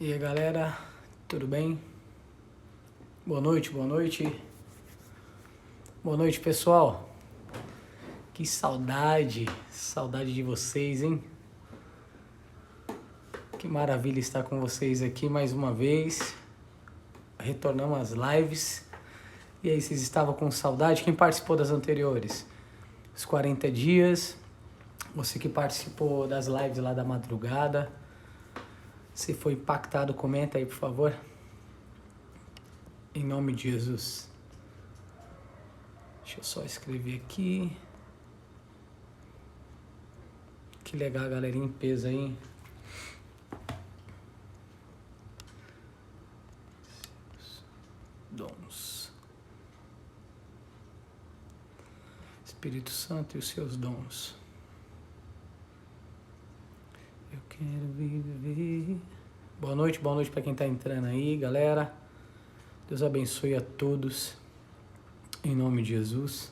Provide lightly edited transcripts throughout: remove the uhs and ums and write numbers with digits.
E aí galera, tudo bem? Boa noite, boa noite. Boa noite pessoal. Que saudade de vocês, hein? Que maravilha estar com vocês aqui mais uma vez. Retornamos às lives. E aí, vocês estavam com saudade? Quem participou das anteriores? Os 40 dias. Você que participou das lives lá da madrugada. Se foi impactado, comenta aí, por favor. Em nome de Jesus. Deixa eu só escrever aqui. Que legal, galerinha em peso aí. Dons. Espírito Santo e os seus dons. Eu quero viver. Boa noite para quem tá entrando aí, galera. Deus abençoe a todos. Em nome de Jesus.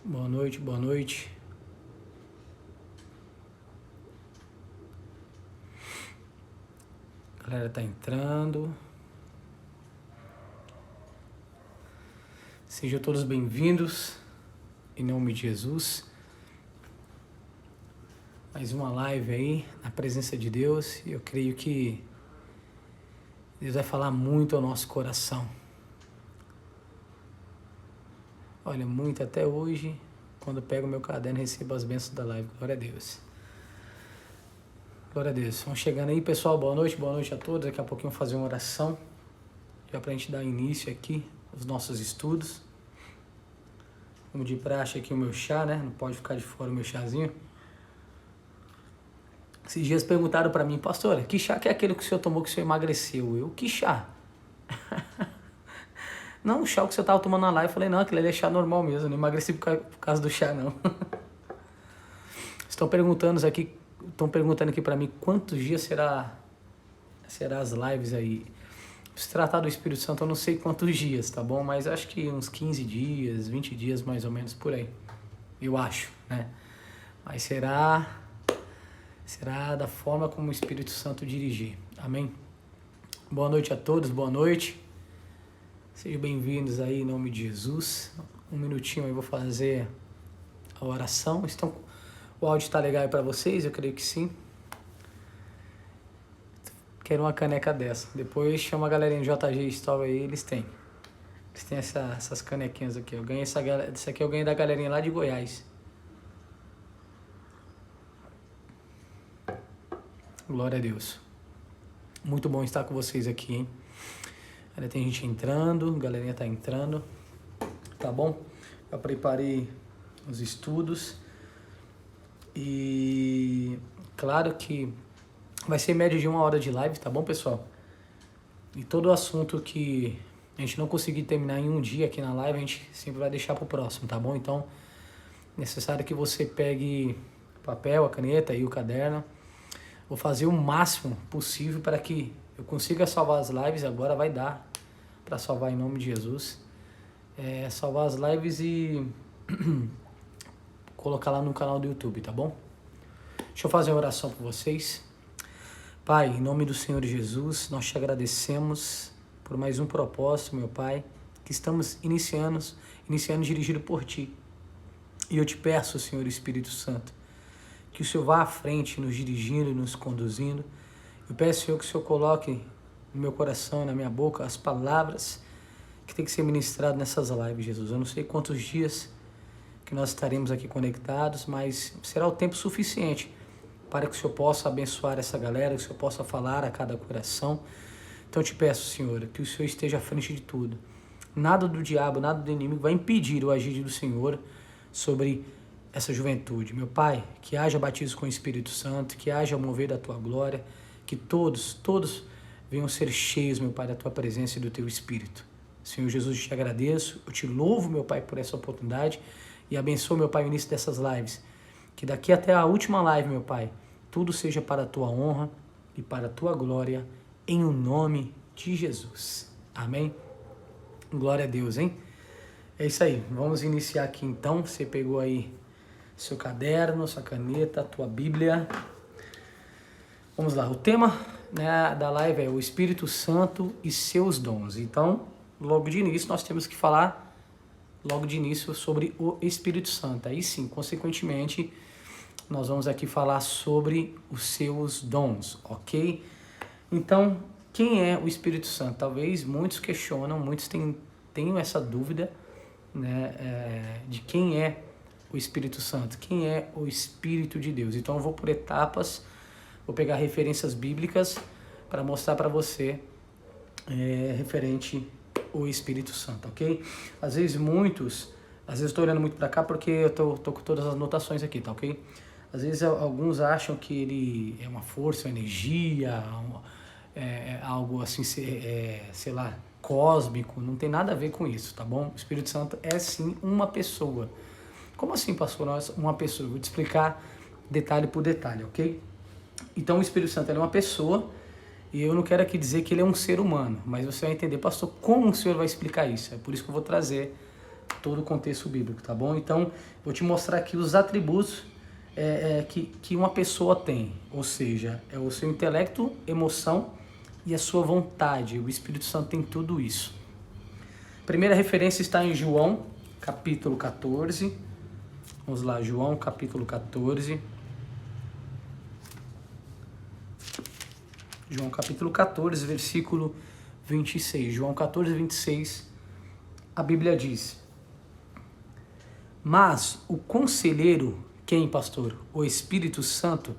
Boa noite, boa noite. A galera tá entrando. Sejam todos bem-vindos. Em nome de Jesus. Mais uma live aí, na presença de Deus. E eu creio que Deus vai falar muito ao nosso coração. Olha, muito até hoje, quando eu pego meu caderno, recebo as bênçãos da live. Glória a Deus. Glória a Deus. Vamos chegando aí, pessoal. Boa noite a todos. Daqui a pouquinho eu vou fazer uma oração, já pra gente dar início aqui aos nossos estudos. Como de praxe aqui o meu chá, né? Não pode ficar de fora o meu chazinho. Esses dias perguntaram pra mim, pastora, que chá que é aquele que o senhor tomou que o senhor emagreceu? Eu, que chá? Não, o chá que o senhor tava tomando na live. Eu falei, não, aquele ali é chá normal mesmo, eu não emagreci por causa do chá, não. Estão perguntando aqui pra mim quantos dias será as lives aí. Se tratar do Espírito Santo, eu não sei quantos dias, tá bom? Mas acho que uns 15 dias, 20 dias mais ou menos por aí. Eu acho, né? Mas será da forma como o Espírito Santo dirigir. Amém? Boa noite a todos, boa noite. Sejam bem-vindos aí em nome de Jesus. Um minutinho aí eu vou fazer a oração. O áudio tá legal aí pra vocês? Eu creio que sim. Quero uma caneca dessa. Depois chama a galerinha do JG Store aí, eles têm. Eles têm essas canequinhas aqui. Eu ganhei essa aqui eu ganhei da galerinha lá de Goiás. Glória a Deus. Muito bom estar com vocês aqui, hein? Ainda tem gente entrando, a galerinha tá entrando. Tá bom? Eu preparei os estudos. E claro que vai ser média de 1 hora de live, tá bom, pessoal? E todo o assunto que a gente não conseguir terminar em um dia aqui na live, a gente sempre vai deixar pro próximo, tá bom? Então, é necessário que você pegue o papel, a caneta e o caderno. Vou fazer o máximo possível para que eu consiga salvar as lives. Agora vai dar para salvar em nome de Jesus. Salvar as lives e colocar lá no canal do YouTube, tá bom? Deixa eu fazer uma oração por vocês. Pai, em nome do Senhor Jesus, nós te agradecemos por mais um propósito, meu Pai, que estamos iniciando dirigido por Ti. E eu te peço, Senhor Espírito Santo, que o Senhor vá à frente, nos dirigindo e nos conduzindo. Eu peço, Senhor, que o Senhor coloque no meu coração, na minha boca, as palavras que tem que ser ministrado nessas lives, Jesus. Eu não sei quantos dias que nós estaremos aqui conectados, mas será o tempo suficiente para que o Senhor possa abençoar essa galera, que o Senhor possa falar a cada coração. Então eu te peço, Senhor, que o Senhor esteja à frente de tudo. Nada do diabo, nada do inimigo vai impedir o agir do Senhor sobre essa juventude. Meu Pai, que haja batismo com o Espírito Santo, que haja mover da Tua glória, que todos venham ser cheios, meu Pai, da Tua presença e do Teu Espírito. Senhor Jesus, eu te agradeço, eu te louvo, meu Pai, por essa oportunidade e abençoe, meu Pai, o início dessas lives. Que daqui até a última live, meu Pai, tudo seja para a Tua honra e para a Tua glória, em o nome de Jesus. Amém? Glória a Deus, hein? É isso aí, vamos iniciar aqui então. Você pegou aí seu caderno, sua caneta, a tua Bíblia. Vamos lá, o tema né, da live é o Espírito Santo e seus dons. Então, logo de início, nós temos que falar logo de início sobre o Espírito Santo. Aí sim, consequentemente, nós vamos aqui falar sobre os seus dons, ok? Então, quem é o Espírito Santo? Talvez muitos questionam, muitos tenham essa dúvida, né, de quem é o Espírito Santo, quem é o Espírito de Deus. Então eu vou por etapas, vou pegar referências bíblicas para mostrar para você referente ao Espírito Santo, ok? Às vezes estou olhando muito para cá porque eu tô com todas as anotações aqui, tá ok? Às vezes alguns acham que ele é uma força, uma energia, algo assim, sei lá, cósmico, não tem nada a ver com isso, tá bom? O Espírito Santo é sim uma pessoa. Como assim, pastor? Uma pessoa. Eu vou te explicar detalhe por detalhe, ok? Então o Espírito Santo é uma pessoa e eu não quero aqui dizer que ele é um ser humano, mas você vai entender, pastor, como o senhor vai explicar isso? É por isso que eu vou trazer todo o contexto bíblico, tá bom? Então, vou te mostrar aqui os atributos que uma pessoa tem, ou seja, é o seu intelecto, emoção e a sua vontade. O Espírito Santo tem tudo isso. Primeira referência está em João, capítulo 14. Vamos lá, João, capítulo 14. João, capítulo 14, versículo 26. João 14, 26, a Bíblia diz: Mas o conselheiro, quem, pastor? O Espírito Santo,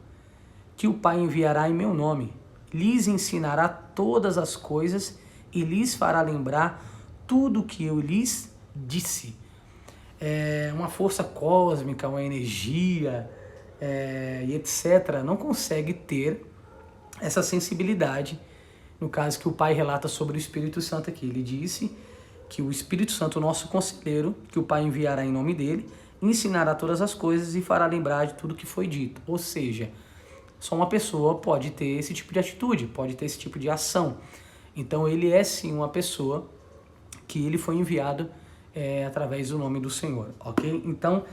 que o Pai enviará em meu nome, lhes ensinará todas as coisas e lhes fará lembrar tudo o que eu lhes disse. Uma força cósmica, uma energia e etc. não consegue ter essa sensibilidade, no caso que o Pai relata sobre o Espírito Santo aqui. Ele disse que o Espírito Santo, o nosso conselheiro, que o Pai enviará em nome dele, ensinará todas as coisas e fará lembrar de tudo que foi dito. Ou seja, só uma pessoa pode ter esse tipo de atitude, pode ter esse tipo de ação. Então ele é sim uma pessoa que ele foi enviado através do nome do Senhor, ok? Então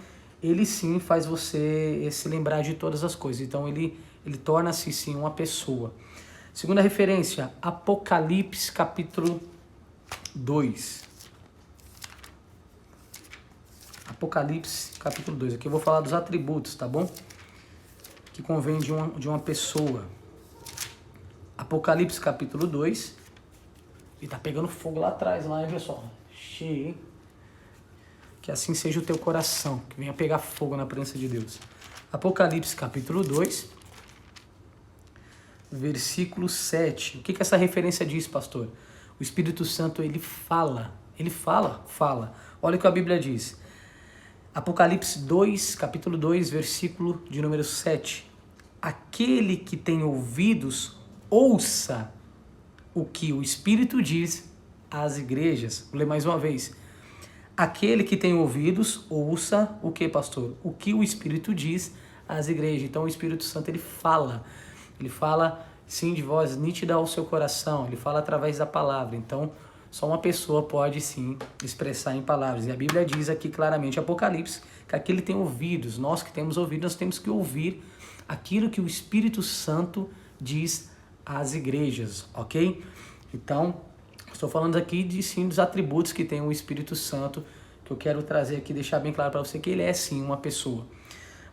ele sim faz você se lembrar de todas as coisas. Então ele torna-se sim uma pessoa. Segunda referência, Apocalipse capítulo 2. Apocalipse capítulo 2. Aqui eu vou falar dos atributos, tá bom? Que convém de uma pessoa. Apocalipse capítulo 2. E tá pegando fogo lá atrás, lá, hein, pessoal? Cheio, hein? Que assim seja o teu coração, que venha pegar fogo na presença de Deus. Apocalipse capítulo 2, versículo 7. O que essa referência diz, pastor? O Espírito Santo, ele fala. Olha o que a Bíblia diz. Apocalipse 2, capítulo 2, versículo de número 7. Aquele que tem ouvidos, ouça o que o Espírito diz às igrejas. Vou ler mais uma vez. Aquele que tem ouvidos, ouça o que, pastor? O que o Espírito diz às igrejas. Então o Espírito Santo, ele fala sim de voz nítida ao seu coração, ele fala através da palavra. Então só uma pessoa pode sim expressar em palavras. E a Bíblia diz aqui claramente, Apocalipse, que aquele tem ouvidos. Nós que temos ouvidos, nós temos que ouvir aquilo que o Espírito Santo diz às igrejas, ok? Então, estou falando aqui dos atributos que tem o Espírito Santo, que eu quero trazer aqui, deixar bem claro para você que ele é sim uma pessoa.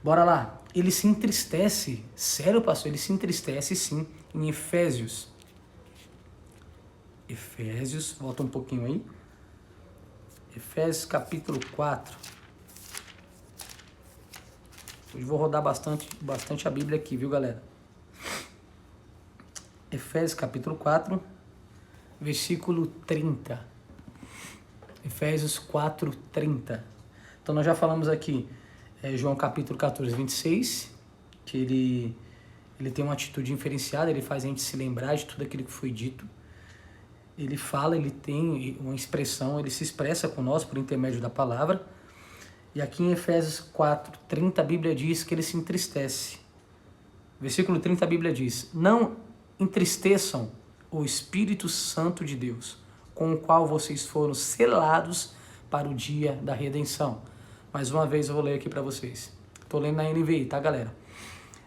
Bora lá. Ele se entristece, sério, pastor? Ele se entristece sim, em Efésios. Efésios, volta um pouquinho aí. Efésios capítulo 4. Hoje vou rodar bastante a Bíblia aqui, viu, galera? Efésios capítulo 4, versículo 30. Efésios 4, 30. Então nós já falamos aqui, João capítulo 14, 26, que ele tem uma atitude diferenciada, ele faz a gente se lembrar de tudo aquilo que foi dito. Ele fala, ele tem uma expressão, ele se expressa conosco por intermédio da palavra. E aqui em Efésios 4, 30, a Bíblia diz que ele se entristece. Versículo 30, a Bíblia diz: Não entristeçam o Espírito Santo de Deus, com o qual vocês foram selados para o dia da redenção. Mais uma vez eu vou ler aqui para vocês. Estou lendo na NVI, tá, galera?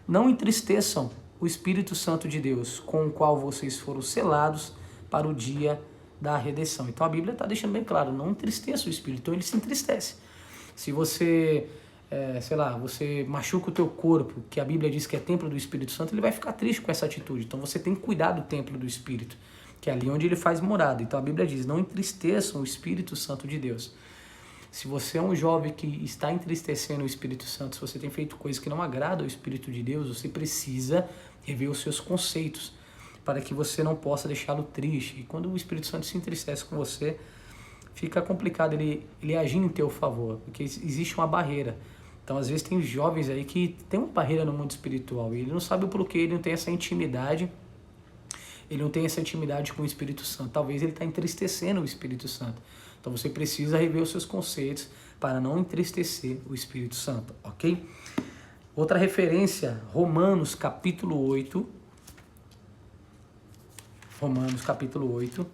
Não entristeçam o Espírito Santo de Deus, com o qual vocês foram selados para o dia da redenção. Então a Bíblia está deixando bem claro, não entristeça o Espírito, então ele se entristece. Se você, você machuca o teu corpo, que a Bíblia diz que é templo do Espírito Santo, ele vai ficar triste com essa atitude. Então você tem que cuidar do templo do Espírito, que é ali onde ele faz morada. Então a Bíblia diz, não entristeçam o Espírito Santo de Deus. Se você é um jovem que está entristecendo o Espírito Santo, se você tem feito coisas que não agradam ao Espírito de Deus, você precisa rever os seus conceitos, para que você não possa deixá-lo triste. E quando o Espírito Santo se entristece com você, fica complicado ele agir em teu favor, porque existe uma barreira. Então, às vezes, tem jovens aí que tem uma barreira no mundo espiritual, e ele não sabe o porquê, ele não tem essa intimidade, com o Espírito Santo. Talvez ele está entristecendo o Espírito Santo. Então você precisa rever os seus conceitos para não entristecer o Espírito Santo, ok? Outra referência, Romanos capítulo 8. Romanos capítulo 8.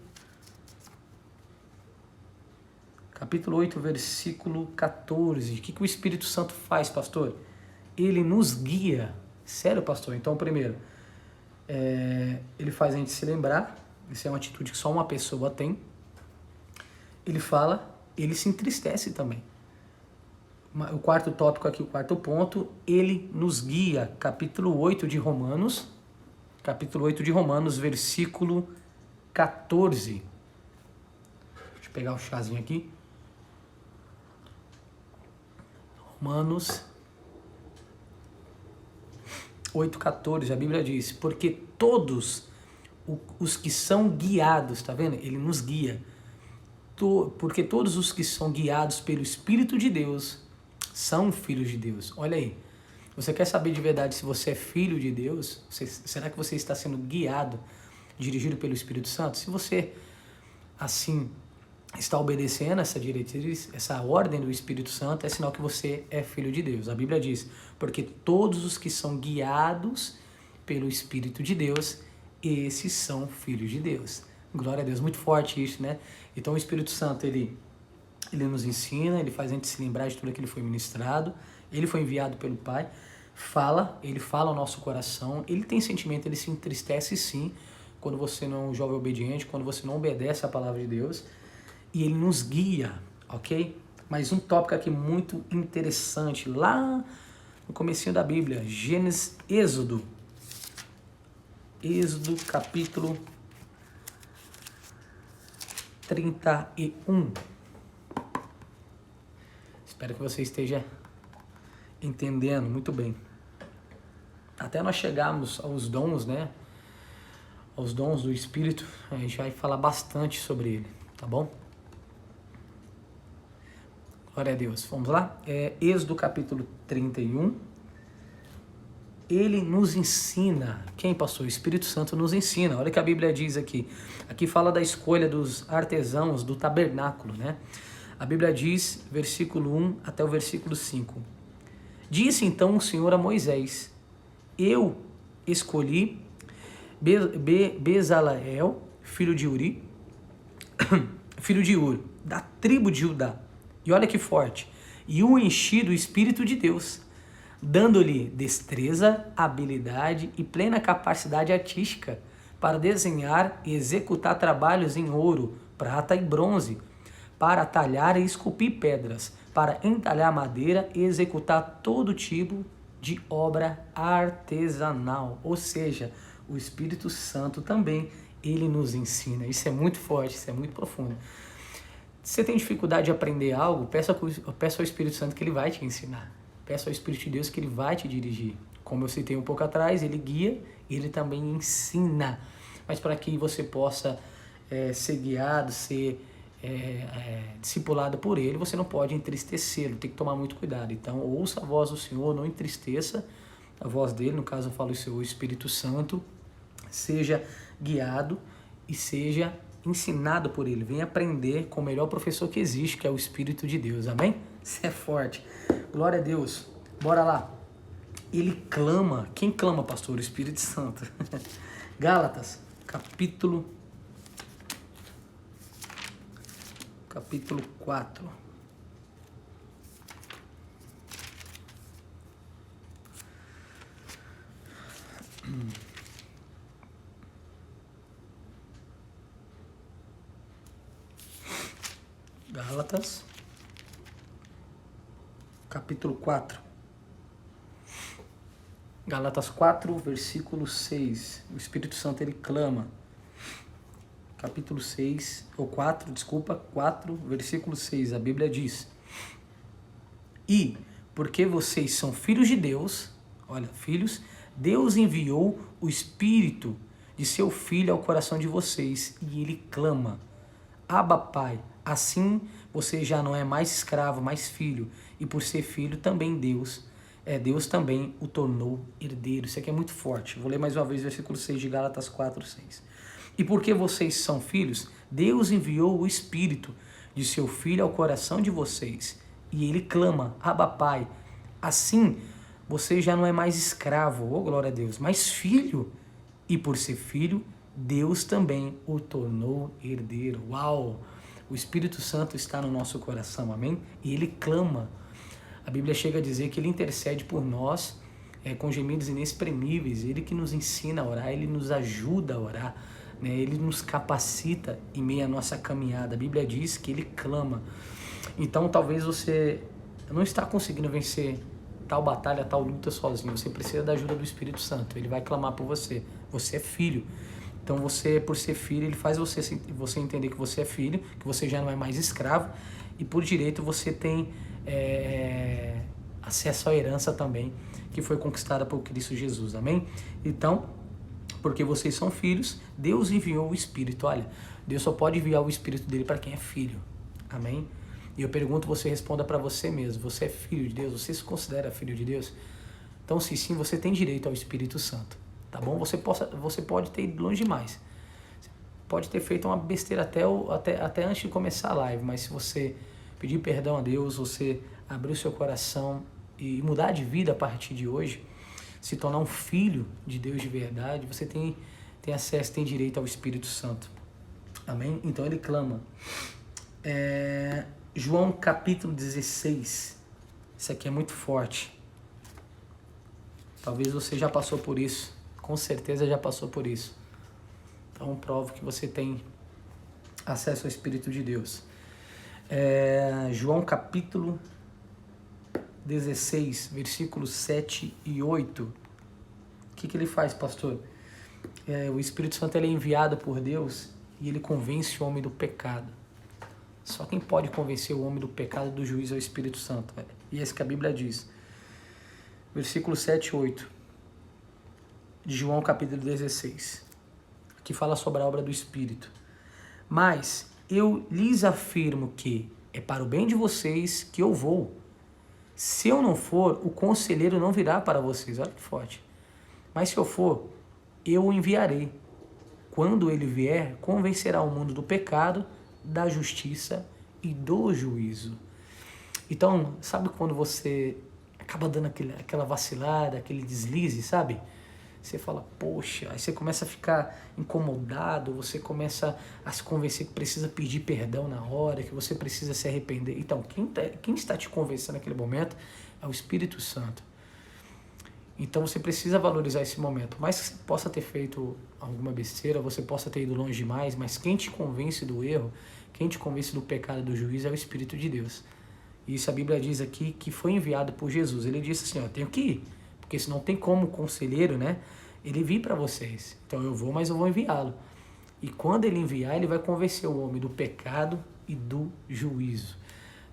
Capítulo 8, versículo 14. O que o Espírito Santo faz, pastor? Ele nos guia. Sério, pastor? Então, primeiro, ele faz a gente se lembrar. Isso é uma atitude que só uma pessoa tem. Ele fala, ele se entristece também. O quarto tópico aqui, o quarto ponto, ele nos guia. Capítulo 8 de Romanos, versículo 14. Deixa eu pegar o chazinho aqui. Romanos 8,14, a Bíblia diz, porque todos os que são guiados, tá vendo? Ele nos guia. Porque todos os que são guiados pelo Espírito de Deus são filhos de Deus. Olha aí, você quer saber de verdade se você é filho de Deus? Será que você está sendo guiado, dirigido pelo Espírito Santo? Se você, assim, está obedecendo essa diretriz, essa ordem do Espírito Santo, é sinal que você é filho de Deus. A Bíblia diz, porque todos os que são guiados pelo Espírito de Deus, esses são filhos de Deus. Glória a Deus, muito forte isso, né? Então o Espírito Santo, ele nos ensina, ele faz a gente se lembrar de tudo que ele foi ministrado, ele foi enviado pelo Pai, ele fala ao nosso coração, ele tem sentimento, ele se entristece sim, quando você não é um jovem obediente, quando você não obedece à palavra de Deus, e ele nos guia, ok? Mas um tópico aqui muito interessante, lá no comecinho da Bíblia, Êxodo capítulo 31. Espero que você esteja entendendo muito bem. Até nós chegarmos aos dons, né? Aos dons do Espírito, a gente vai falar bastante sobre ele, tá bom? Glória a Deus. Vamos lá? Êxodo capítulo 31. Ele nos ensina. Quem, pastor? O Espírito Santo nos ensina. Olha o que a Bíblia diz aqui. Aqui fala da escolha dos artesãos do tabernáculo, né? A Bíblia diz, versículo 1 até o versículo 5. Disse então o Senhor a Moisés, eu escolhi Bezaleel, filho de Uri, filho de Ur, da tribo de Judá. E olha que forte. E o enchi do Espírito de Deus, dando-lhe destreza, habilidade e plena capacidade artística para desenhar e executar trabalhos em ouro, prata e bronze, para talhar e esculpir pedras, para entalhar madeira e executar todo tipo de obra artesanal. Ou seja, o Espírito Santo também, ele nos ensina. Isso é muito forte, isso é muito profundo. Se você tem dificuldade de aprender algo, peça ao Espírito Santo que ele vai te ensinar. Peça ao Espírito de Deus que ele vai te dirigir. Como eu citei um pouco atrás, ele guia e ele também ensina. Mas para que você possa ser guiado, ser discipulado por ele, você não pode entristecê-lo, tem que tomar muito cuidado. Então, ouça a voz do Senhor, não entristeça a voz dele, no caso eu falo isso, o Espírito Santo, seja guiado e seja ensinado por ele. Venha aprender com o melhor professor que existe, que é o Espírito de Deus. Amém? Isso é forte. Glória a Deus. Bora lá. Ele clama. Quem clama, pastor? O Espírito Santo. Gálatas, capítulo 4. Gálatas, capítulo 4. Gálatas 4, versículo 6. O Espírito Santo, ele clama. Capítulo 6, ou 4, desculpa, 4, versículo 6. A Bíblia diz: E, porque vocês são filhos de Deus, olha, filhos, Deus enviou o Espírito de seu Filho ao coração de vocês, e ele clama: Abba, Pai. Assim, você já não é mais escravo, mas filho, e por ser filho, também Deus também o tornou herdeiro. Isso aqui é muito forte. Vou ler mais uma vez o versículo 6 de Gálatas 4, 6. E porque vocês são filhos, Deus enviou o Espírito de seu Filho ao coração de vocês. E ele clama: Abba, Pai. Assim, você já não é mais escravo, oh glória a Deus, mas filho. E por ser filho, Deus também o tornou herdeiro. Uau! O Espírito Santo está no nosso coração, amém? E ele clama. A Bíblia chega a dizer que ele intercede por nós com gemidos inexprimíveis. Ele que nos ensina a orar, ele nos ajuda a orar, né? Ele nos capacita em meio à nossa caminhada. A Bíblia diz que ele clama. Então talvez você não está conseguindo vencer tal batalha, tal luta sozinho. Você precisa da ajuda do Espírito Santo. Ele vai clamar por você. Você é filho. Então você, por ser filho, ele faz você entender que você é filho, que você já não é mais escravo, e por direito você tem acesso à herança também, que foi conquistada por Cristo Jesus, amém? Então, porque vocês são filhos, Deus enviou o Espírito. Olha, Deus só pode enviar o Espírito dele para quem é filho, amém? E eu pergunto, você responda para você mesmo: você é filho de Deus? Você se considera filho de Deus? Então, se sim, você tem direito ao Espírito Santo, tá bom? Você pode ter ido longe demais, você pode ter feito uma besteira até antes de começar a live, mas se você pedir perdão a Deus, você abrir o seu coração e mudar de vida a partir de hoje, se tornar um filho de Deus de verdade, você tem acesso, tem direito ao Espírito Santo, amém? Então ele clama. João capítulo 16, isso aqui é muito forte. Talvez você já passou por isso, com certeza já passou por isso. Então provo que você tem acesso ao Espírito de Deus. João capítulo 16, versículos 7 e 8. O que ele faz, pastor? O Espírito Santo ele é enviado por Deus e ele convence o homem do pecado. Só quem pode convencer o homem do pecado e do juízo é o Espírito Santo. E é isso que a Bíblia diz. Versículo 7 e 8 de João capítulo 16. Aqui fala sobre a obra do Espírito. Mas eu lhes afirmo que é para o bem de vocês que eu vou. Se eu não for, o conselheiro não virá para vocês. Olha que forte. Mas se eu for, eu o enviarei. Quando ele vier, convencerá o mundo do pecado, da justiça e do juízo. Então, sabe quando você acaba dando aquela vacilada, aquele deslize, sabe? Você fala, poxa, aí você começa a ficar incomodado, você começa a se convencer que precisa pedir perdão na hora, que você precisa se arrepender. Então, quem está te convencendo naquele momento é o Espírito Santo. Então você precisa valorizar esse momento. Mas que você possa ter feito alguma besteira, você possa ter ido longe demais, mas quem te convence do erro, quem te convence do pecado e do juízo é o Espírito de Deus. E isso a Bíblia diz aqui que foi enviado por Jesus. Ele disse assim, eu tenho que ir, porque se não tem como o conselheiro, né, ele vir para vocês. Então eu vou, mas eu vou enviá-lo. E quando ele enviar, ele vai convencer o homem do pecado e do juízo.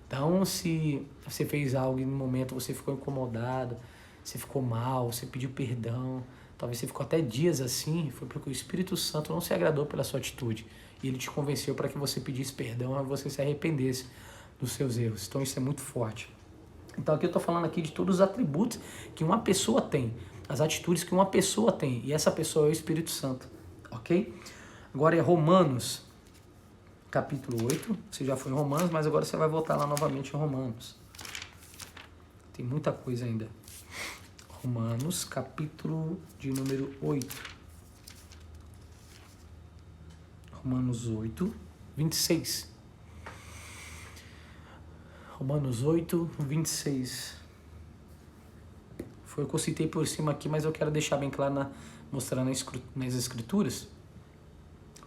Então, se você fez algo e no momento você ficou incomodado, você ficou mal, você pediu perdão, talvez você ficou até dias assim, foi porque o Espírito Santo não se agradou pela sua atitude. E ele te convenceu para que você pedisse perdão e você se arrependesse dos seus erros. Então isso é muito forte. Então aqui eu estou falando aqui de todos os atributos que uma pessoa tem, as atitudes que uma pessoa tem, e essa pessoa é o Espírito Santo, ok? Agora é Romanos, capítulo 8, você já foi em Romanos, mas agora você vai voltar lá novamente em Romanos. Tem muita coisa ainda. Romanos, capítulo de número 8. Romanos 8, 26. Romanos 8, 26. Foi o que eu citei por cima aqui, mas eu quero deixar bem claro, mostrar nas escrituras,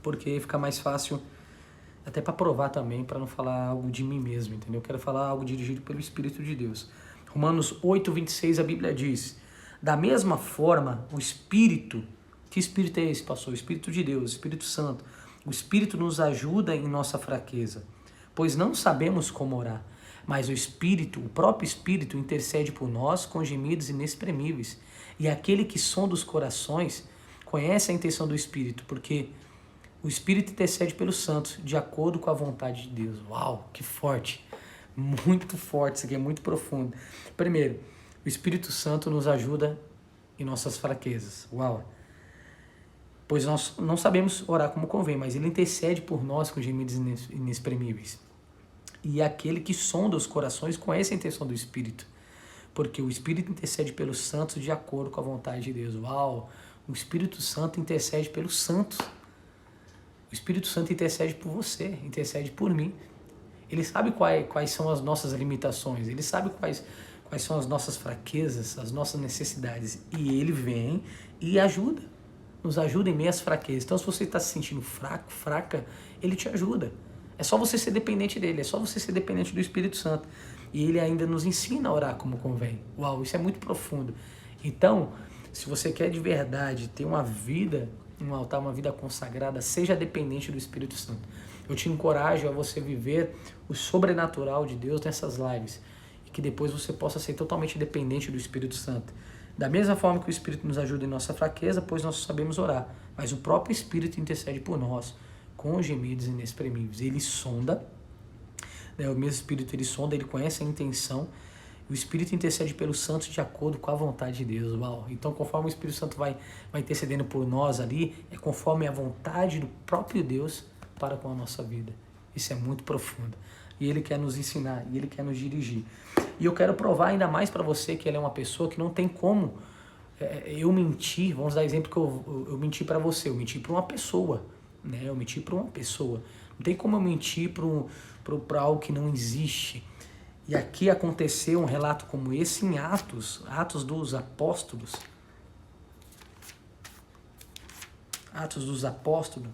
porque fica mais fácil até para provar também, para não falar algo de mim mesmo, entendeu? Eu quero falar algo dirigido pelo Espírito de Deus. Romanos 8:26, a Bíblia diz: da mesma forma, o Espírito, que Espírito é esse, pastor? O Espírito de Deus, o Espírito Santo. O Espírito nos ajuda em nossa fraqueza, pois não sabemos como orar, mas o Espírito, o próprio Espírito, intercede por nós com gemidos inexprimíveis. E aquele que sonda os corações conhece a intenção do Espírito, porque o Espírito intercede pelos santos, de acordo com a vontade de Deus. Uau, que forte! Muito forte, isso aqui é muito profundo. Primeiro, o Espírito Santo nos ajuda em nossas fraquezas. Uau! Pois nós não sabemos orar como convém, mas Ele intercede por nós com gemidos inexprimíveis. E aquele que sonda os corações conhece a intenção do Espírito, porque o Espírito intercede pelos santos de acordo com a vontade de Deus. Uau! O Espírito Santo intercede pelos santos. O Espírito Santo intercede por você, intercede por mim. Ele sabe quais são as nossas limitações, ele sabe quais são as nossas fraquezas, as nossas necessidades. E ele vem e ajuda, nos ajuda em meio às fraquezas. Então, se você está se sentindo fraco, fraca, ele te ajuda. É só você ser dependente dele, é só você ser dependente do Espírito Santo. E ele ainda nos ensina a orar como convém. Uau, isso é muito profundo. Então, se você quer de verdade ter uma vida, um altar, uma vida consagrada, seja dependente do Espírito Santo. Eu te encorajo a você viver o sobrenatural de Deus nessas lives. E que depois você possa ser totalmente dependente do Espírito Santo. Da mesma forma que o Espírito nos ajuda em nossa fraqueza, pois nós sabemos orar. Mas o próprio Espírito intercede por nós com gemidos inexprimíveis. Ele sonda, né, o mesmo Espírito ele sonda, ele conhece a intenção. O Espírito intercede pelos santos de acordo com a vontade de Deus. Uau. Então, conforme o Espírito Santo vai intercedendo por nós ali, é conforme a vontade do próprio Deus para com a nossa vida. Isso é muito profundo. E Ele quer nos ensinar, e Ele quer nos dirigir. E eu quero provar ainda mais para você que Ele é uma pessoa que não tem como eu mentir. Vamos dar exemplo que eu menti para você, eu menti para uma pessoa. Né? Eu menti para uma pessoa. Não tem como eu mentir para algo que não existe. E aqui aconteceu um relato como esse em Atos dos Apóstolos. Atos dos Apóstolos,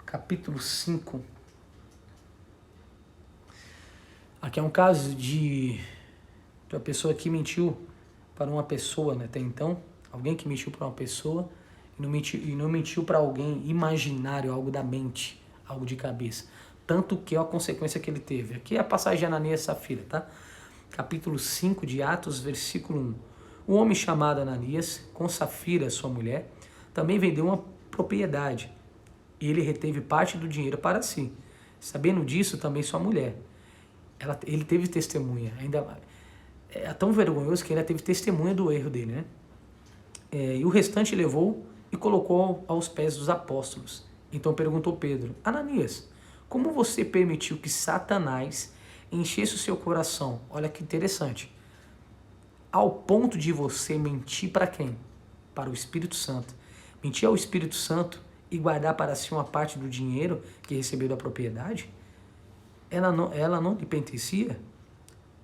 capítulo 5. Aqui é um caso de uma pessoa que mentiu para uma pessoa, né? Até então, alguém que mentiu para uma pessoa e não mentiu para alguém imaginário, algo da mente, algo de cabeça. Tanto que é a consequência que ele teve. Aqui é a passagem de Ananias e Safira, tá? Capítulo 5 de Atos, versículo 1. Um homem chamado Ananias, com Safira, sua mulher, também vendeu uma propriedade. Ele reteve parte do dinheiro para si. Sabendo disso, também sua mulher. Ele teve testemunha. Ainda é tão vergonhoso que ainda teve testemunha do erro dele, né? E o restante levou e colocou aos pés dos apóstolos. Então perguntou Pedro: Ananias, como você permitiu que Satanás enchesse o seu coração? Olha que interessante. Ao ponto de você mentir para quem? Para o Espírito Santo. Mentir ao Espírito Santo e guardar para si uma parte do dinheiro que recebeu da propriedade? Ela não lhe pertencia?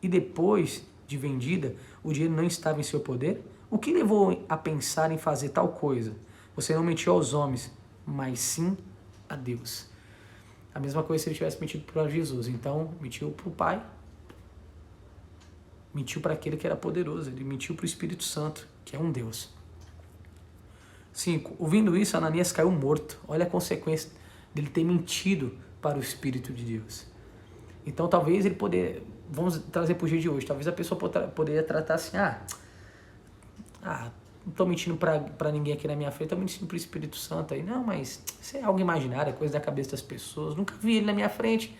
E depois de vendida, o dinheiro não estava em seu poder? O que levou a pensar em fazer tal coisa? Você não mentiu aos homens, mas sim a Deus. A mesma coisa se ele tivesse mentido para Jesus. Então, mentiu para o Pai. Mentiu para aquele que era poderoso. Ele mentiu para o Espírito Santo, que é um Deus. 5. Ouvindo isso, Ananias caiu morto. Olha a consequência dele ter mentido para o Espírito de Deus. Então, talvez ele poderia... Vamos trazer para o dia de hoje. Talvez a pessoa poderia tratar assim... não estou mentindo para ninguém aqui na minha frente, estou mentindo para o Espírito Santo aí. Não, mas isso é algo imaginário, é coisa da cabeça das pessoas. Nunca vi ele na minha frente.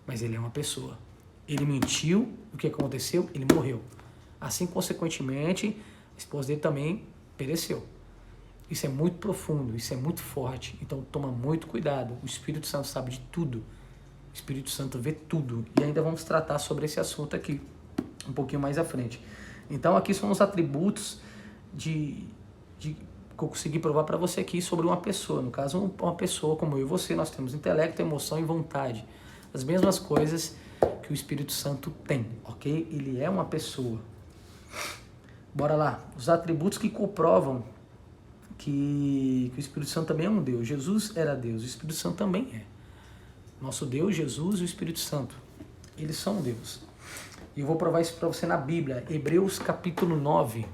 Mas ele é uma pessoa. Ele mentiu, o que aconteceu? Ele morreu. Assim, consequentemente, a esposa dele também pereceu. Isso é muito profundo, isso é muito forte. Então, toma muito cuidado. O Espírito Santo sabe de tudo. O Espírito Santo vê tudo. E ainda vamos tratar sobre esse assunto aqui, um pouquinho mais à frente. Então, aqui são os atributos que eu consegui provar para você aqui sobre uma pessoa. No caso, uma pessoa como eu e você, nós temos intelecto, emoção e vontade. As mesmas coisas que o Espírito Santo tem, ok? Ele é uma pessoa. Bora lá. Os atributos que comprovam que o Espírito Santo também é um Deus. Jesus era Deus, o Espírito Santo também é. Nosso Deus, Jesus e o Espírito Santo. Eles são Deus. E eu vou provar isso para você na Bíblia. Hebreus capítulo 9.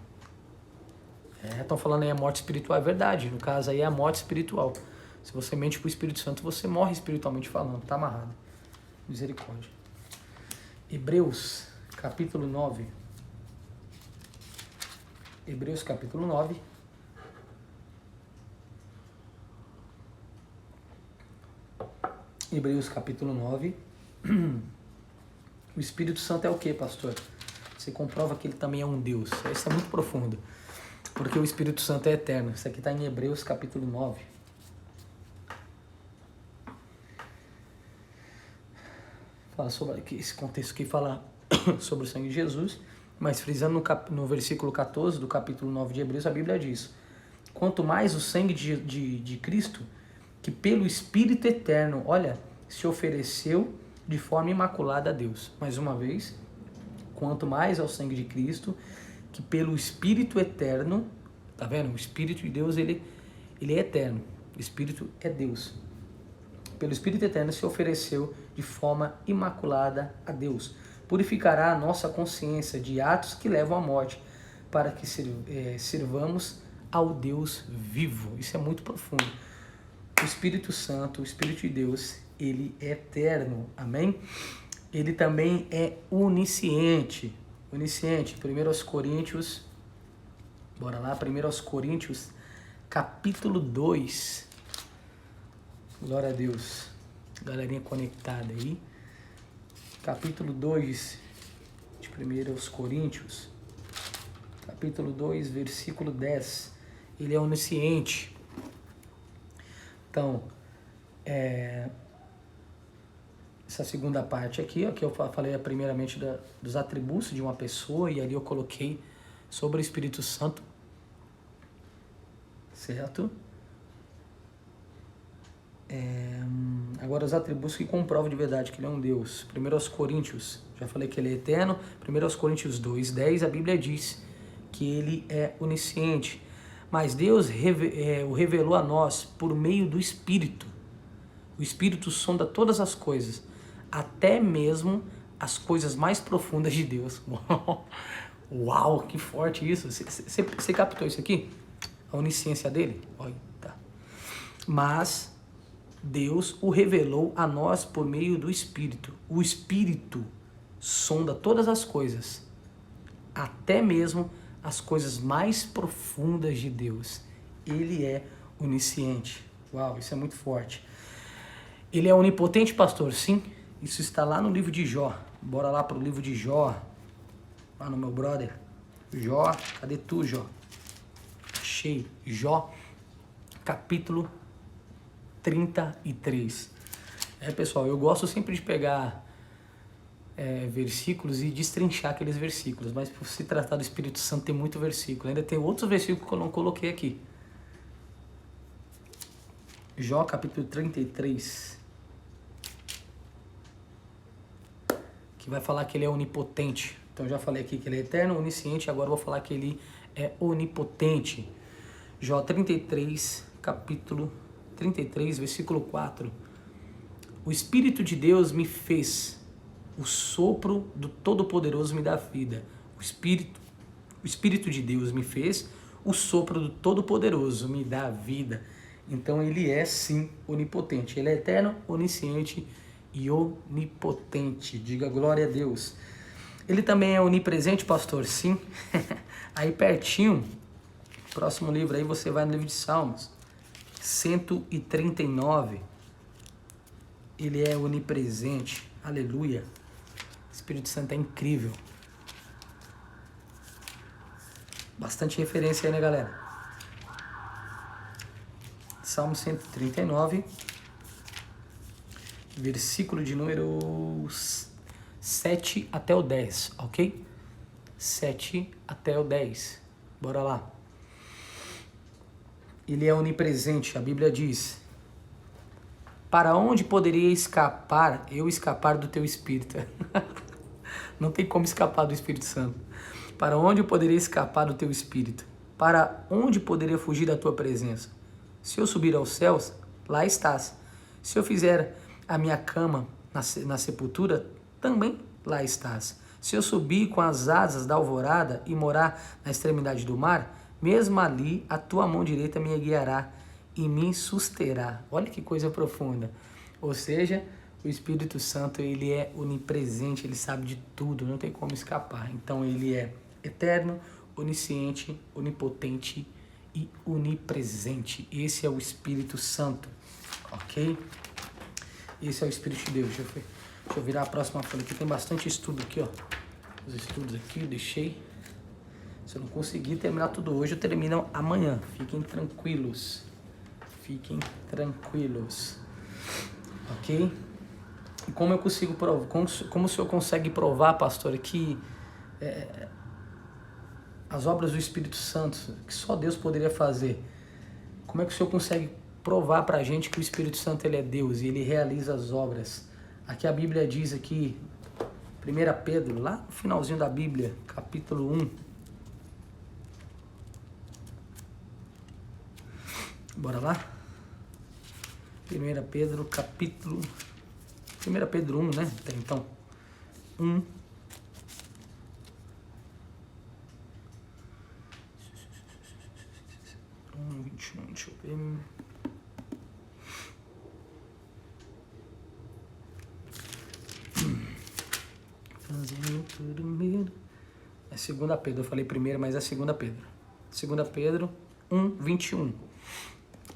Estão falando aí a morte espiritual. É verdade. No caso aí é a morte espiritual. Se você mente para o Espírito Santo, você morre espiritualmente falando. Está amarrado. Misericórdia. Hebreus capítulo 9. Hebreus capítulo 9. Hebreus capítulo 9. O Espírito Santo é o que, pastor? Você comprova que ele também é um Deus. Isso é muito profundo. Porque o Espírito Santo é eterno. Isso aqui está em Hebreus capítulo 9. Fala sobre esse contexto aqui, fala sobre o sangue de Jesus. Mas frisando no versículo 14 do capítulo 9 de Hebreus, a Bíblia diz: quanto mais o sangue de Cristo, que pelo Espírito eterno, olha, se ofereceu de forma imaculada a Deus. Mais uma vez, quanto mais ao sangue de Cristo, que pelo Espírito eterno, tá vendo? O Espírito de Deus, ele é eterno. O Espírito é Deus. Pelo Espírito eterno se ofereceu de forma imaculada a Deus. Purificará a nossa consciência de atos que levam à morte, para que sirvamos ao Deus vivo. Isso é muito profundo. O Espírito Santo, o Espírito de Deus, ele é eterno, amém? Ele também é onisciente. Onisciente, 1 Coríntios, bora lá, 1 Coríntios, capítulo 2. Glória a Deus. Galerinha conectada aí. Capítulo 2 de 1 Coríntios, capítulo 2, versículo 10. Ele é onisciente. Então, essa segunda parte aqui, ó, que eu falei primeiramente dos atributos de uma pessoa, e ali eu coloquei sobre o Espírito Santo, certo? Agora os atributos que comprovam de verdade que ele é um Deus. 1 Coríntios, já falei que ele é eterno. 1 Coríntios 2, 10, a Bíblia diz que ele é onisciente. Mas Deus o revelou a nós por meio do Espírito. O Espírito sonda todas as coisas, até mesmo as coisas mais profundas de Deus. Uau, que forte isso. Você captou isso aqui? A onisciência dele? Olha, tá. Mas Deus o revelou a nós por meio do Espírito. O Espírito sonda todas as coisas, até mesmo as coisas mais profundas de Deus. Ele é onisciente. Uau, isso é muito forte. Ele é onipotente, pastor? Sim. Isso está lá no livro de Jó. Bora lá para o livro de Jó. Lá no meu brother. Jó, cadê tu, Jó? Achei. Jó, capítulo 33. Pessoal, eu gosto sempre de pegar versículos e destrinchar aqueles versículos, mas por se tratar do Espírito Santo tem muito versículo. Ainda tem outros versículos que eu não coloquei aqui. Jó, capítulo 33, que vai falar que ele é onipotente. Então eu já falei aqui que ele é eterno, onisciente, agora eu vou falar que ele é onipotente. Jó 33, capítulo 33, versículo 4. O Espírito de Deus me fez, o sopro do Todo-Poderoso me dá vida. O Espírito de Deus me fez, o sopro do Todo-Poderoso me dá vida. Então ele é sim onipotente. Ele é eterno, onisciente e onipotente. Diga glória a Deus. Ele também é onipresente, pastor? Sim. Aí pertinho, próximo livro aí você vai no livro de Salmos 139. Ele é onipresente. Aleluia. O Espírito Santo é incrível. Bastante referência aí, né, galera? Salmo 139, versículo de número 7 até o 10, ok? 7 até o 10. Bora lá. Ele é onipresente, a Bíblia diz: para onde poderia escapar do teu Espírito? Não tem como escapar do Espírito Santo. Para onde eu poderia escapar do teu Espírito? Para onde poderia fugir da tua presença? Se eu subir aos céus, lá estás. Se eu fizer a minha cama na sepultura, também lá estás. Se eu subir com as asas da alvorada e morar na extremidade do mar, mesmo ali a tua mão direita me guiará e me susterá. Olha que coisa profunda. Ou seja, o Espírito Santo, ele é onipresente, ele sabe de tudo, não tem como escapar. Então ele é eterno, onisciente, onipotente e onipresente. Esse é o Espírito Santo, ok? Esse é o Espírito de Deus. Deixa eu virar a próxima folha aqui. Tem bastante estudo aqui, ó. Os estudos aqui eu deixei. Se eu não conseguir terminar tudo hoje, eu termino amanhã. Fiquem tranquilos. Fiquem tranquilos. Ok? E como eu consigo provar? Como o senhor consegue provar, pastor, que as obras do Espírito Santo, que só Deus poderia fazer, como é que o senhor consegue provar pra gente que o Espírito Santo ele é Deus e ele realiza as obras? Aqui a Bíblia diz aqui, 1 Pedro, lá no finalzinho da Bíblia, capítulo 1. Bora lá? 1 Pedro, capítulo... 1 Pedro 1, né? Então, 1. Deixa eu ver... É 2 Pedro, eu falei primeiro, mas é 2 Pedro. 2 Pedro 1, 21.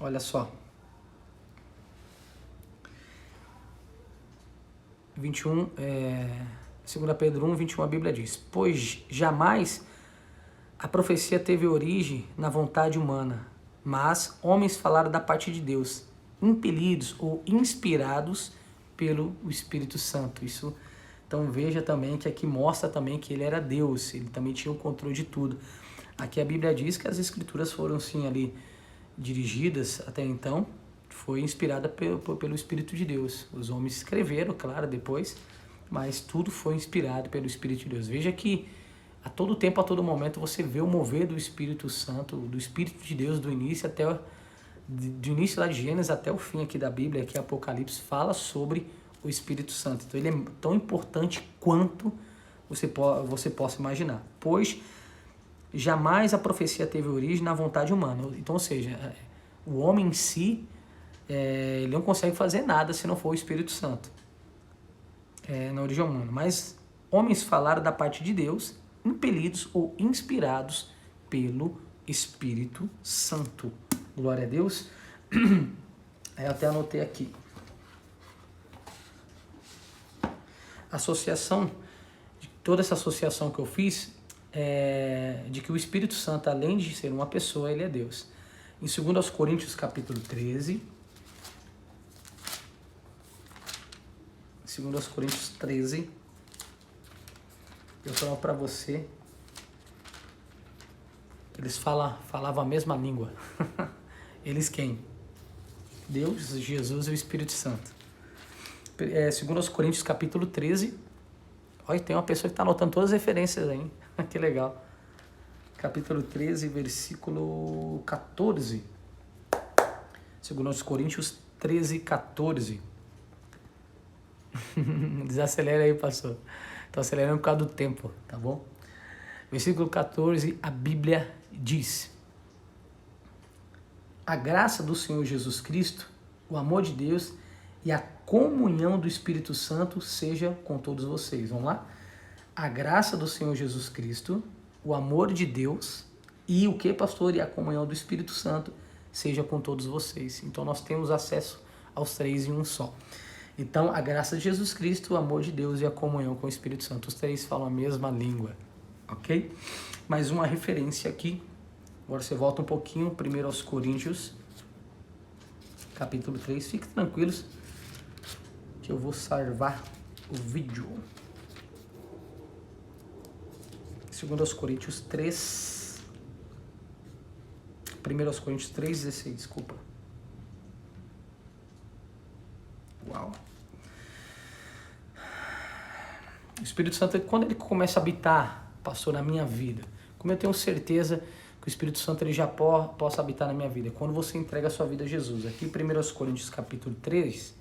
Olha só. 21, 2 Pedro 1, 21, a Bíblia diz: pois jamais a profecia teve origem na vontade humana, mas homens falaram da parte de Deus, impelidos ou inspirados pelo Espírito Santo. Isso, então veja também que aqui mostra também que ele era Deus, ele também tinha o controle de tudo. Aqui a Bíblia diz que as escrituras foram sim ali dirigidas até então, foi inspirada pelo Espírito de Deus. Os homens escreveram, claro, depois, mas tudo foi inspirado pelo Espírito de Deus. Veja que a todo tempo, a todo momento, você vê o mover do Espírito Santo, do Espírito de Deus, do início início lá de Gênesis até o fim aqui da Bíblia, aqui Apocalipse, fala sobre o Espírito Santo. Então ele é tão importante quanto você possa imaginar. Pois jamais a profecia teve origem na vontade humana. Então, ou seja, o homem em si, ele não consegue fazer nada se não for o Espírito Santo na origem humana. Mas homens falaram da parte de Deus, impelidos ou inspirados pelo Espírito Santo. Glória a Deus. Eu até anotei aqui. Associação, toda essa associação que eu fiz, de que o Espírito Santo, além de ser uma pessoa, ele é Deus. Em 2 Coríntios, capítulo 13, 2 Coríntios 13, eu falo para você, eles falavam a mesma língua. Eles quem? Deus, Jesus e o Espírito Santo. 2 Coríntios, capítulo 13, olha, tem uma pessoa que está anotando todas as referências aí, que legal. Capítulo 13, versículo 14. 2 Coríntios 13, 14. Desacelera aí, pastor. Estou acelerando por causa do tempo, tá bom? Versículo 14, a Bíblia diz: a graça do Senhor Jesus Cristo, o amor de Deus e a comunhão do Espírito Santo seja com todos vocês. Vamos lá? A graça do Senhor Jesus Cristo, o amor de Deus e o que, pastor? E a comunhão do Espírito Santo seja com todos vocês. Então nós temos acesso aos três em um só. Então a graça de Jesus Cristo, o amor de Deus e a comunhão com o Espírito Santo. Os três falam a mesma língua, ok? Mais uma referência aqui. Agora você volta um pouquinho, 1 Coríntios, capítulo 3. Fiquem tranquilos que eu vou salvar o vídeo. 2 Coríntios 3. 1 Coríntios 3, 16, desculpa. Uau. O Espírito Santo, quando ele começa a habitar, pastor, na minha vida, como eu tenho certeza que o Espírito Santo ele já possa habitar na minha vida, quando você entrega a sua vida a Jesus. Aqui 1 Coríntios capítulo 3,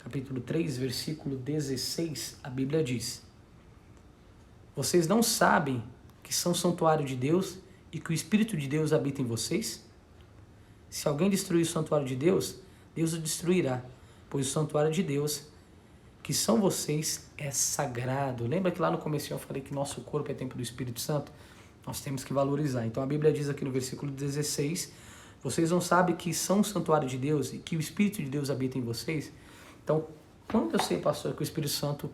capítulo 3, versículo 16, a Bíblia diz: vocês não sabem que são santuário de Deus e que o Espírito de Deus habita em vocês? Se alguém destruir o santuário de Deus, Deus o destruirá, pois o santuário de Deus, que são vocês, é sagrado. Lembra que lá no começo eu falei que nosso corpo é templo do Espírito Santo? Nós temos que valorizar. Então a Bíblia diz aqui no versículo 16, vocês não sabem que são o santuário de Deus e que o Espírito de Deus habita em vocês? Então, quando eu sei, pastor, que o Espírito Santo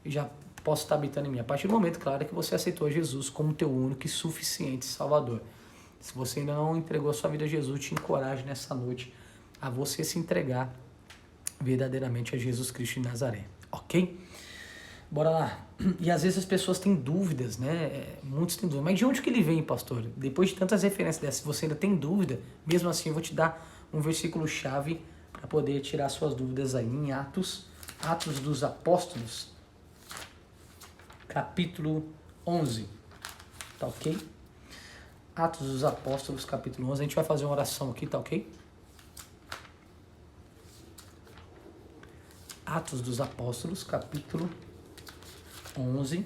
já posso estar habitando em mim? A partir do momento, claro, que você aceitou Jesus como teu único e suficiente Salvador. Se você ainda não entregou a sua vida a Jesus, te encorajo nessa noite a você se entregar verdadeiramente a Jesus Cristo de Nazaré, ok? Bora lá. E às vezes as pessoas têm dúvidas, né? Muitos têm dúvidas. Mas de onde que ele vem, pastor? Depois de tantas referências dessas, se você ainda tem dúvida, mesmo assim eu vou te dar um versículo-chave para poder tirar suas dúvidas aí em Atos dos Apóstolos, capítulo 11, tá ok? Atos dos Apóstolos, capítulo 11, a gente vai fazer uma oração aqui, tá ok? Atos dos Apóstolos, capítulo 11,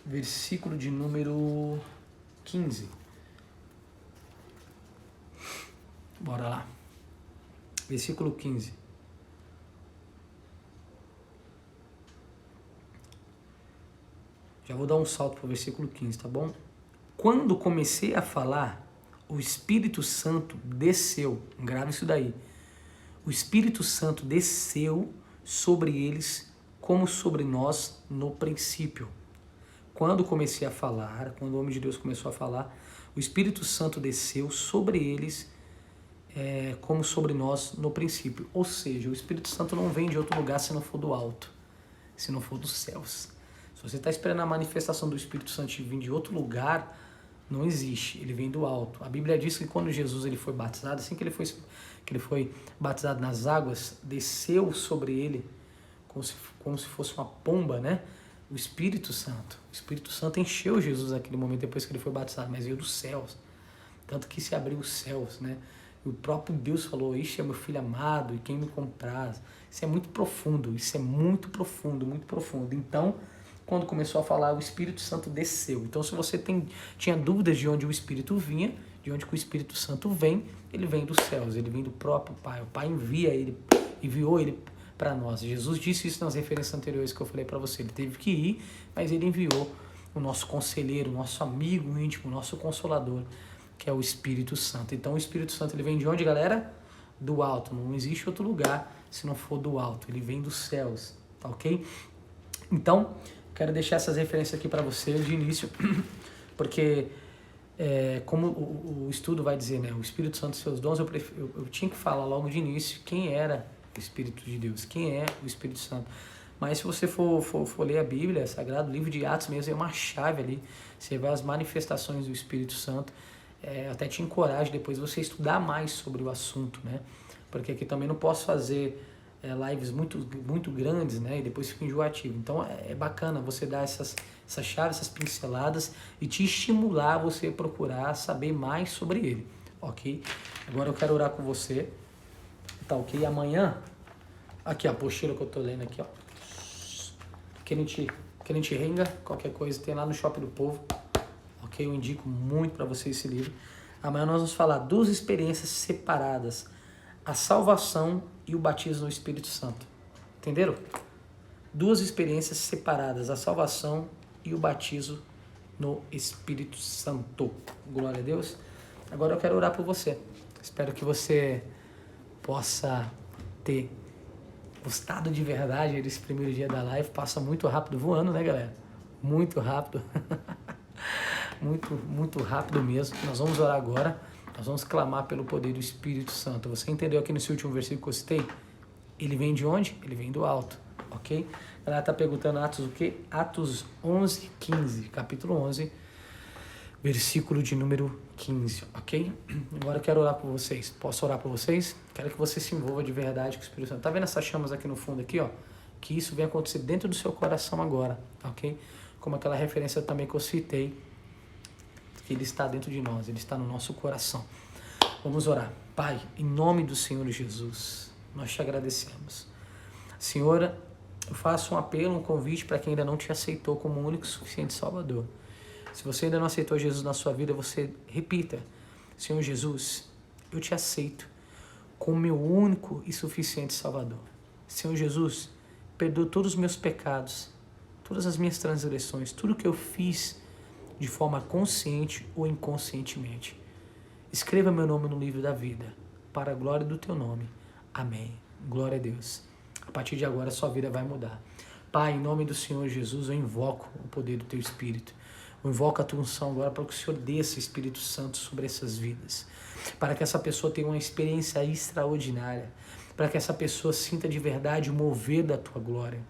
versículo de número 15. Bora lá. Versículo 15. Já vou dar um salto para o versículo 15, tá bom? Quando comecei a falar, o Espírito Santo desceu. Grave isso daí. O Espírito Santo desceu sobre eles como sobre nós no princípio. Quando comecei a falar, quando o homem de Deus começou a falar, o Espírito Santo desceu sobre eles como sobre nós no princípio. Ou seja, o Espírito Santo não vem de outro lugar se não for do alto, se não for dos céus. Se você está esperando a manifestação do Espírito Santo vir de outro lugar, não existe, ele vem do alto. A Bíblia diz que quando Jesus ele foi batizado, assim que ele foi batizado nas águas, desceu sobre ele como se fosse uma pomba, né? O Espírito Santo. O Espírito Santo encheu Jesus naquele momento, depois que ele foi batizado, mas veio dos céus. Tanto que se abriu os céus, né? E o próprio Deus falou, este é meu filho amado e quem me compraz. Isso é muito profundo, isso é muito profundo, muito profundo. Então, quando começou a falar, o Espírito Santo desceu. Então, se você tinha dúvidas de onde o Espírito vinha, de onde que o Espírito Santo vem, ele vem dos céus, ele vem do próprio Pai. O Pai enviou ele para nós. Jesus disse isso nas referências anteriores que eu falei para você. Ele teve que ir, mas ele enviou o nosso conselheiro, o nosso amigo íntimo, o nosso consolador, que é o Espírito Santo. Então, o Espírito Santo, ele vem de onde, galera? Do alto. Não existe outro lugar se não for do alto. Ele vem dos céus, tá ok? Então, quero deixar essas referências aqui para você de início, porque como o estudo vai dizer, né, o Espírito Santo e seus dons, eu tinha que falar logo de início quem era o Espírito de Deus, quem é o Espírito Santo. Mas se você for ler a Bíblia, Sagrado, livro de Atos mesmo, é uma chave ali, você vê as manifestações do Espírito Santo, até te encorajo depois você estudar mais sobre o assunto, né, porque aqui também não posso fazer lives muito grandes, né, e depois fica enjoativo. Então é bacana você dar essas chaves, essas pinceladas e te estimular a você procurar saber mais sobre ele, ok? Agora eu quero orar com você, tá ok? Amanhã, aqui a apostila que eu tô lendo aqui, ó, Querente Renga, qualquer coisa tem lá no Shopping do Povo, ok? Eu indico muito para você esse livro. Amanhã nós vamos falar 2 experiências separadas, a salvação e o batismo no Espírito Santo. Entenderam? 2 experiências separadas, a salvação e o batismo no Espírito Santo. Glória a Deus. Agora eu quero orar por você. Espero que você possa ter gostado de verdade desse primeiro dia da live. Passa muito rápido voando, né, galera? Muito rápido. muito rápido mesmo. Nós vamos orar agora. Nós vamos clamar pelo poder do Espírito Santo. Você entendeu aqui nesse último versículo que eu citei? Ele vem de onde? Ele vem do alto, ok? Ela está perguntando Atos o quê? Atos 11, 15, capítulo 11, versículo de número 15, ok? Agora eu quero orar por vocês. Posso orar por vocês? Quero que você se envolva de verdade com o Espírito Santo. Tá vendo essas chamas aqui no fundo aqui, ó? Que isso venha acontecer dentro do seu coração agora, ok? Como aquela referência também que eu citei, que ele está dentro de nós, ele está no nosso coração. Vamos orar. Pai, em nome do Senhor Jesus, nós te agradecemos. Senhor, eu faço um apelo, um convite para quem ainda não te aceitou como único e suficiente Salvador. Se você ainda não aceitou Jesus na sua vida, você repita: Senhor Jesus, eu te aceito como meu único e suficiente Salvador. Senhor Jesus, perdoa todos os meus pecados, todas as minhas transgressões, tudo que eu fiz de forma consciente ou inconscientemente. Escreva meu nome no livro da vida, para a glória do teu nome. Amém. Glória a Deus. A partir de agora, a sua vida vai mudar. Pai, em nome do Senhor Jesus, eu invoco o poder do teu Espírito. Eu invoco a tua unção agora para que o Senhor desça, Espírito Santo, sobre essas vidas. Para que essa pessoa tenha uma experiência extraordinária. Para que essa pessoa sinta de verdade o mover da tua glória.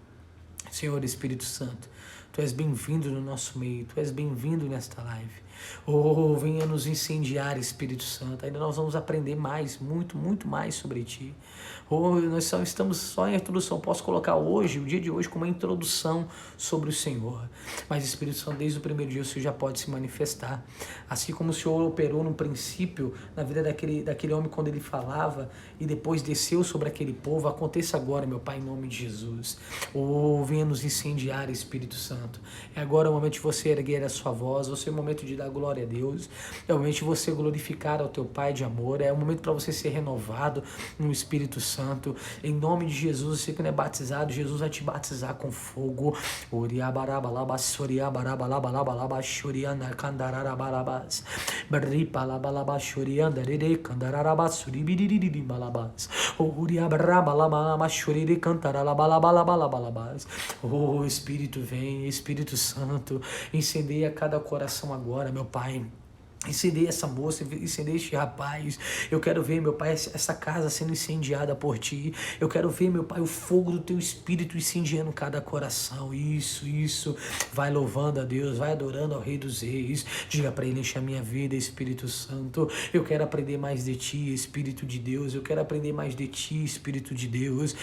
Senhor Espírito Santo, tu és bem-vindo no nosso meio, tu és bem-vindo nesta live. Oh, venha nos incendiar, Espírito Santo. Ainda nós vamos aprender mais, muito, muito mais sobre ti. Oh, nós estamos só em introdução. Posso colocar hoje, o dia de hoje, como uma introdução sobre o Senhor. Mas, Espírito Santo, desde o primeiro dia o Senhor já pode se manifestar. Assim como o Senhor operou no princípio, na vida daquele homem quando ele falava e depois desceu sobre aquele povo, aconteça agora, meu Pai, em nome de Jesus. Oh, venha nos incendiar, Espírito Santo. É agora o momento de você erguer a sua voz, você é o momento de dar glória a Deus, é o momento de você glorificar ao teu Pai de amor, é o momento para você ser renovado no Espírito Santo, em nome de Jesus. Você que não é batizado, Jesus vai te batizar com fogo. Oh, Espírito vem, Espírito Santo, incendeia cada coração agora, meu Pai. Incendeia essa moça, incendeia este rapaz. Eu quero ver, meu Pai, essa casa sendo incendiada por ti. Eu quero ver, meu Pai, o fogo do teu Espírito incendiando cada coração. Isso. Vai louvando a Deus, vai adorando ao Rei dos Reis. Diga para ele: enche a minha vida, Espírito Santo. Eu quero aprender mais de ti, Espírito de Deus. Eu quero aprender mais de ti, Espírito de Deus.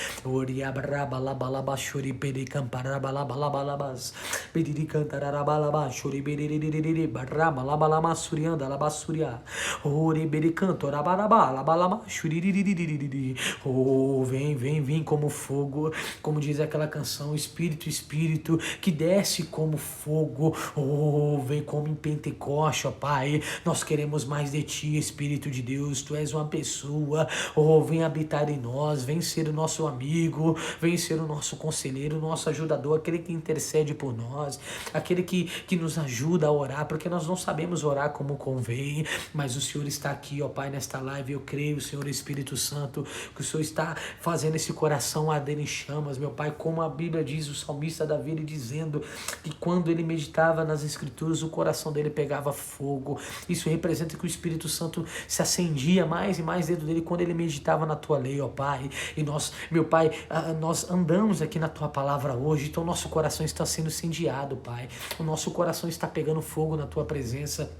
Oh, vem como fogo, como diz aquela canção, Espírito que desce como fogo. Oh, vem como em Pentecoste, ó Pai. Nós queremos mais de ti, Espírito de Deus. Tu és uma pessoa. Oh, vem habitar em nós, vem ser o nosso amigo, vem ser o nosso conselheiro, o nosso ajudador, aquele que intercede por nós, aquele que nos ajuda a orar, porque nós não sabemos orar como convém, mas o Senhor está aqui, ó Pai, nesta live. Eu creio, Senhor Espírito Santo, que o Senhor está fazendo esse coração arder em chamas, meu Pai, como a Bíblia diz, o salmista Davi, ele dizendo que quando ele meditava nas Escrituras, o coração dele pegava fogo. Isso representa que o Espírito Santo se acendia mais e mais dentro dele quando ele meditava na tua lei, ó Pai. E nós, meu Pai, nós andamos aqui na tua palavra hoje, então nosso coração está sendo incendiado, Pai. O nosso coração está pegando fogo na tua presença.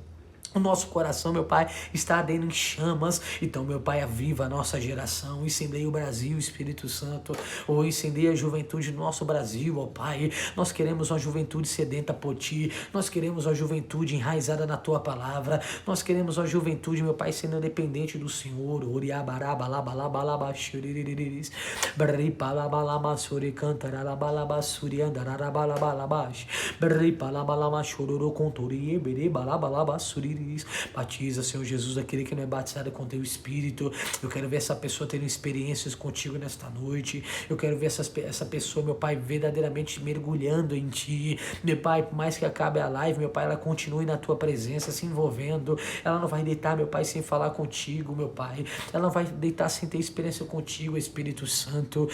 O nosso coração, meu Pai, está ardendo em chamas. Então, meu Pai, aviva a nossa geração. Incendeia o Brasil, Espírito Santo. Ou incendeia a juventude do nosso Brasil, ó Pai. Nós queremos uma juventude sedenta por Ti. Nós queremos uma juventude enraizada na Tua palavra. Nós queremos uma juventude, meu Pai, sendo dependente do Senhor. Batiza, Senhor Jesus, aquele que não é batizado com teu Espírito. Eu quero ver essa pessoa tendo experiências contigo nesta noite. Eu quero ver essa pessoa, meu Pai, verdadeiramente mergulhando em ti. Meu Pai, por mais que acabe a live, meu Pai, ela continue na tua presença, se envolvendo. Ela não vai deitar, meu Pai, sem falar contigo, meu Pai. Ela não vai deitar sem ter experiência contigo, Espírito Santo.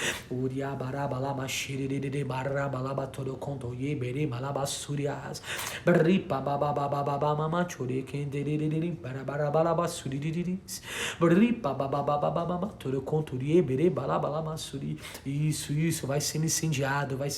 Isso, vai sendo incendiado, vai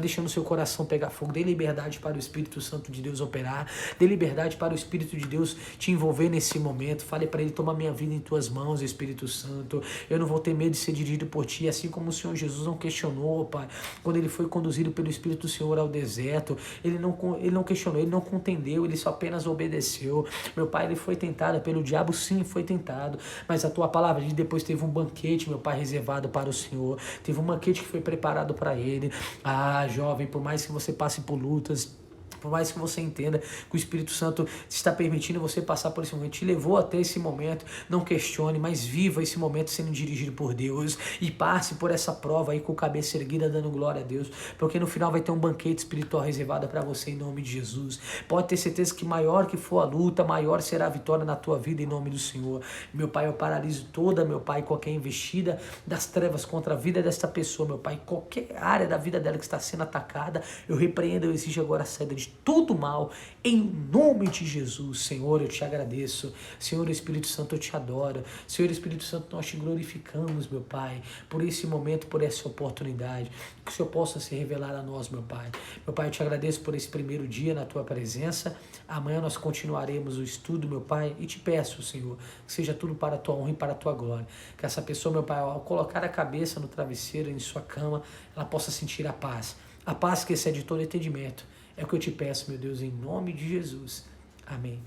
deixando o seu coração pegar fogo. Dê liberdade para o Espírito Santo de Deus operar, dê liberdade para o Espírito de Deus te envolver nesse momento. Fale para ele: toma minha vida em tuas mãos, Espírito Santo. Eu não vou ter medo de ser dirigido por ti, assim como o Senhor Jesus não questionou, Pai, quando ele foi conduzido pelo Espírito do Senhor ao deserto. Ele não questionou, ele não contendeu, ele só apenas obedeceu. aconteceu. Meu pai, ele foi tentado pelo diabo, sim, foi tentado, mas a tua palavra diz, depois teve um banquete, meu pai, reservado para o Senhor, teve um banquete que foi preparado para ele. Ah, jovem, por mais que você passe por lutas, por mais que você entenda que o Espírito Santo está permitindo você passar por esse momento, te levou até esse momento, não questione, mas viva esse momento sendo dirigido por Deus e passe por essa prova aí com a cabeça erguida, dando glória a Deus, porque no final vai ter um banquete espiritual reservado para você em nome de Jesus. Pode ter certeza que maior que for a luta, maior será a vitória na tua vida em nome do Senhor. Meu Pai, eu paraliso toda, meu Pai, qualquer investida das trevas contra a vida desta pessoa, meu Pai, qualquer área da vida dela que está sendo atacada, eu repreendo, eu exijo agora a saída de todo mal, em nome de Jesus. Senhor, eu te agradeço. Senhor Espírito Santo, eu te adoro. Senhor Espírito Santo, nós te glorificamos, meu Pai, por esse momento, por essa oportunidade, que o Senhor possa se revelar a nós, meu Pai. Meu Pai, eu te agradeço por esse primeiro dia na tua presença. Amanhã nós continuaremos o estudo, meu Pai, e te peço, Senhor, que seja tudo para a tua honra e para a tua glória. Que essa pessoa, meu Pai, ao colocar a cabeça no travesseiro, em sua cama, ela possa sentir a paz. A paz que excede todo entendimento. É o que eu te peço, meu Deus, em nome de Jesus. Amém.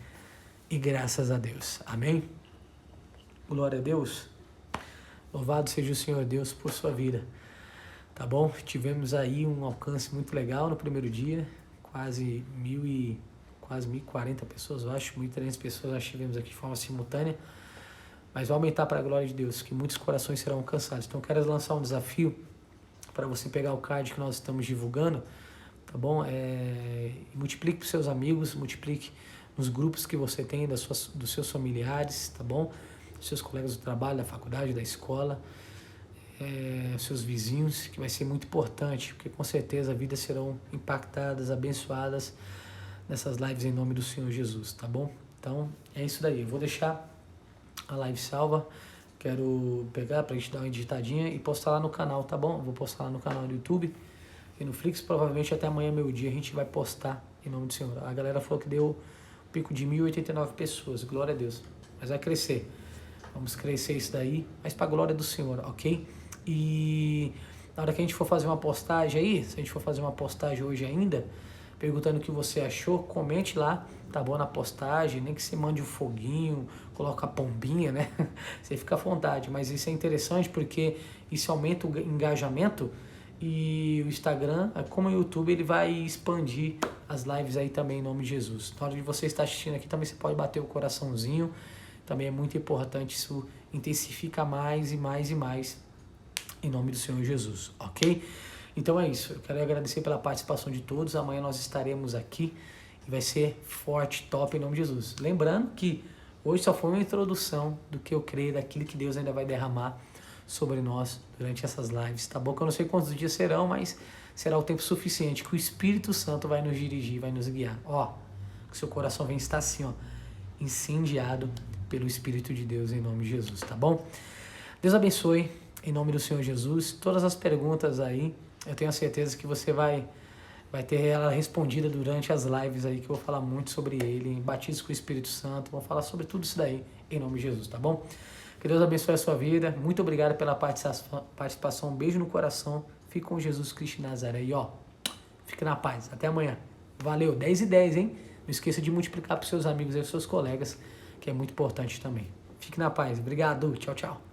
E graças a Deus. Amém. Glória a Deus. Louvado seja o Senhor Deus por sua vida. Tá bom? Tivemos aí um alcance muito legal no primeiro dia. Quase 1.040 pessoas, eu acho. 1.300 pessoas nós tivemos aqui de forma simultânea. Mas vai aumentar para a glória de Deus, que muitos corações serão alcançados. Então, eu quero lançar um desafio para você pegar o card que nós estamos divulgando, tá bom? Multiplique para os seus amigos, multiplique nos grupos que você tem dos seus familiares, tá bom? Seus colegas do trabalho, da faculdade, da escola, seus vizinhos, que vai ser muito importante, porque com certeza vidas serão impactadas, abençoadas nessas lives em nome do Senhor Jesus, tá bom? Então, é isso daí. Eu vou deixar a live salva, quero pegar pra gente dar uma editadinha e postar lá no canal, tá bom? Eu vou postar lá no canal do YouTube e no Flix, provavelmente até amanhã, meio-dia, a gente vai postar em nome do Senhor. A galera falou que deu um pico de 1.089 pessoas, glória a Deus. Mas vai crescer, vamos crescer isso daí, mas pra glória do Senhor, ok? E na hora que a gente for fazer uma postagem aí, se a gente for fazer uma postagem hoje ainda, perguntando o que você achou, comente lá, tá bom, na postagem, nem que você mande um foguinho, coloca a pombinha, né? Você fica à vontade, mas isso é interessante porque isso aumenta o engajamento e o Instagram, como o YouTube, ele vai expandir as lives aí também em nome de Jesus. Na hora de você estar assistindo aqui, também você pode bater o coraçãozinho, também é muito importante, isso intensifica mais e mais e mais em nome do Senhor Jesus, ok? Então é isso, eu quero agradecer pela participação de todos, amanhã nós estaremos aqui e vai ser forte, top em nome de Jesus. Lembrando que hoje só foi uma introdução do que eu creio, daquilo que Deus ainda vai derramar sobre nós durante essas lives, tá bom? Que eu não sei quantos dias serão, mas será o tempo suficiente que o Espírito Santo vai nos dirigir, vai nos guiar. Ó, que seu coração venha estar assim, ó, incendiado pelo Espírito de Deus em nome de Jesus, tá bom? Deus abençoe em nome do Senhor Jesus. Todas as perguntas aí, eu tenho a certeza que você vai ter ela respondida durante as lives aí, que eu vou falar muito sobre ele, batismo com o Espírito Santo, vou falar sobre tudo isso daí, em nome de Jesus, tá bom? Que Deus abençoe a sua vida, muito obrigado pela participação, um beijo no coração, fique com Jesus Cristo de Nazaré e ó, fique na paz, até amanhã, valeu, 10:10, hein? Não esqueça de multiplicar para os seus amigos e os seus colegas, que é muito importante também. Fique na paz, obrigado, tchau, tchau.